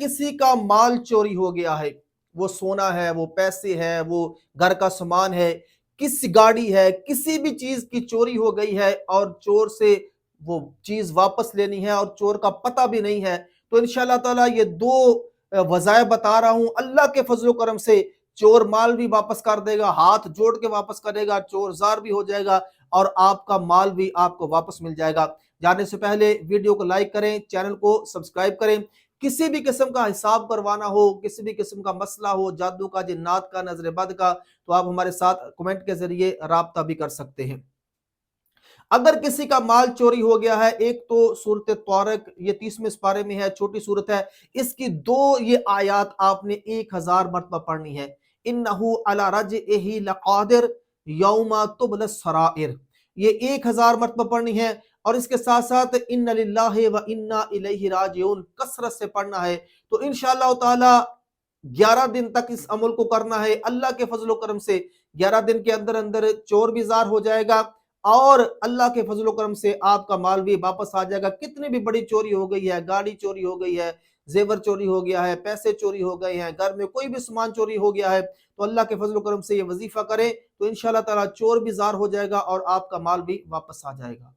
کسی کا مال چوری ہو گیا ہے، وہ سونا ہے، وہ پیسے ہے، وہ گھر کا سامان ہے، کس گاڑی ہے، کسی بھی چیز کی چوری ہو گئی ہے اور چور سے وہ چیز واپس لینی ہے اور چور کا پتہ بھی نہیں ہے، تو انشاءاللہ تعالیٰ یہ دو وظائف بتا رہا ہوں، اللہ کے فضل و کرم سے چور مال بھی واپس کر دے گا، ہاتھ جوڑ کے واپس کرے گا، چور زار بھی ہو جائے گا اور آپ کا مال بھی آپ کو واپس مل جائے گا۔ جانے سے پہلے ویڈیو کو لائک کریں، چینل کو سبسکرائب کریں۔ کسی بھی قسم کا حساب کروانا ہو، کسی بھی قسم کا مسئلہ ہو، جادو کا، جنات کا، نظر بد کا، تو آپ ہمارے ساتھ کمنٹ کے ذریعے رابطہ بھی کر سکتے ہیں۔ اگر کسی کا مال چوری ہو گیا ہے، ایک تو سورۃ طارق، یہ 30ویں سپارے میں ہے، چھوٹی سورت ہے، اس کی دو یہ آیات آپ نے 1000 مرتبہ پڑھنی ہے۔ اِنَّهُ عَلَى رَجْعِهِ لَقَادِرٌ يَوْمَ تُبْلَى السَّرَائِرُ، یہ 1000 مرتبہ پڑھنی ہے، اور اس کے ساتھ ساتھ اِنَّ لِلَّهِ وَإِنَّا إِلَيْهِ رَاجِعُونَ کثرت سے پڑھنا ہے۔ تو انشاءاللہ تعالی 11 دن تک اس عمل کو کرنا ہے، اللہ کے فضل و کرم سے 11 دن کے اندر اندر چور بھی زار ہو جائے گا اور اللہ کے فضل و کرم سے آپ کا مال بھی واپس آ جائے گا۔ کتنی بھی بڑی چوری ہو گئی ہے، گاڑی چوری ہو گئی ہے، زیور چوری ہو گیا ہے، پیسے چوری ہو گئے ہیں، گھر میں کوئی بھی سامان چوری ہو گیا ہے، تو اللہ کے فضل و کرم سے یہ وظیفہ کریں تو انشاءاللہ تعالیٰ چور بھی زار ہو جائے گا اور آپ کا مال بھی واپس آ جائے گا۔